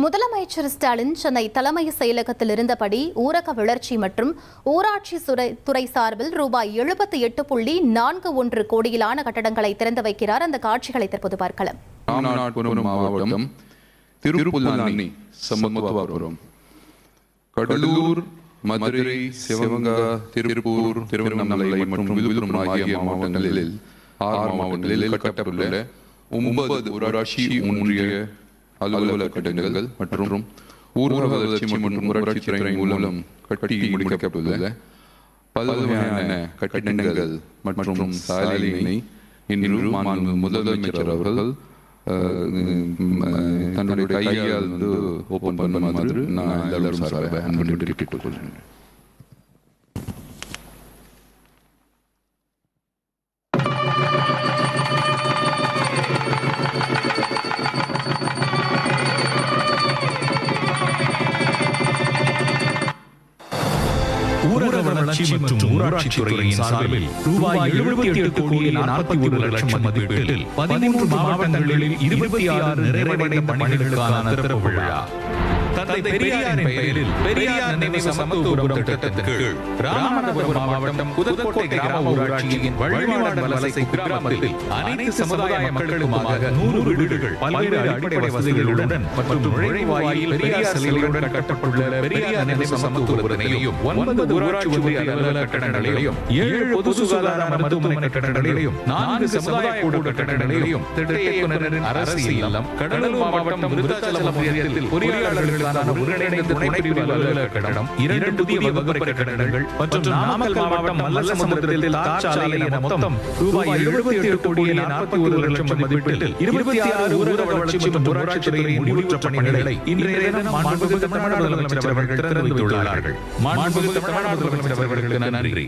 முதலமைச்சர் ஸ்டாலின் சென்னை தலைமை செயலகத்தில் இருந்தபடி ஊரக வளர்ச்சி மற்றும் ஊராட்சி துறை சார்பில் ரூபாய் 78.41 கோடியிலான கட்டடங்களை திறந்து வைக்கிறார். அந்த காட்சிகளை தற்போது பார்க்கலாம். ராமநாதபுரம் மாவட்டம் திருப்புல்லானி, சமத்துவபுரம், கடலூர், மதுரை, சிவகங்கை, திருப்பூர், திருவண்ணாமலை மற்றும் விழுப்புரம் ஆகிய மாவட்டங்களில் 6 மாவட்டங்களில் கட்டப்பட்டுள்ள 9 ஊராட்சி ஒன்றிய அலுவலக கட்டடங்கள் மற்றும் ஊரக வளர்ச்சி மற்றும் ஊராட்சி துறை மூலம் கட்டி முடிக்கப்பட்டுள்ள பல்வகையான கட்டிடங்கள் மற்றும் சாலையினை இன்று முதலமைச்சர் அவர்கள் தன்னுடைய கையால் ஓபன் பண்ணுமாறு நான் எல்லாரும் சார்பாக அன்புடன் கேட்டுக்கொள்கிறேன். ஊரக வளர்ச்சி மற்றும் ஊராட்சி துறையின் சார்பில் ரூபாய் 78.41 லட்சம் மதிப்பீட்டில் 13 மாவட்டங்களில் 26 நிறைவடைந்த பணிகளுக்கான திறப்பு விழா தந்தை பெரியாரின் பெயரில் பெரியார் நினைவு சமத்துவபுரம் திட்டத்தின் கீழ் ராமநாதபுரம் மாவட்டம் புதுக்கோட்டை கிராம ஊராட்சியின் வழிவாடல் வலசை கிராமத்தில் அனைத்து சமுதாய மக்களுக்குமாக 100 வீடுகள் பல்வேறு அடிப்படை வசதிகளுடன் மற்றும் நுழைவாயில் பெரியார் சிலையுடன் கட்டப்பட்டுள்ள பெரியார் நினைவு சமத்துவபுரத்தையும் 9 ஊராட்சி ஒன்றிய அலுவலக கட்டடங்களையும் 7 பொது சுகாதார மருத்துவமனை கட்டடங்களையும் 4 சமுதாய கூடு கட்டடங்களையும் திட்ட இயக்குநரின் அரசு இல்லம், கடலூர் மாவட்டம் விருத்தாச்சலம் ஒன்றியத்தில் பொறியாளர்களுக்கான ஒருங்கிணைந்த துணைப்பிரிவு அலுவலக கட்டடம், 2 புதிய வகுப்பறை கட்டடங்கள் மற்றும் நாமக்கல் மாவட்டம் மல்லசமுத்திரத்தில் தார்ச்சாலை என மொத்தம் ரூபாய் 78.41 லட்சம் மதிப்பீட்டில் 26 ஊரக வளர்ச்சி மற்றும் ஊராட்சி துறையின் முடிவுற்ற பணிகளை இன்றைய தினம் மாண்புமிகு தமிழ்நாடு முதலமைச்சர் அவர்கள் திறந்து வைத்துள்ளார்கள். மாண்புமிகு தமிழ்நாடு முதலமைச்சர் அவர்களுக்கு நன்றி.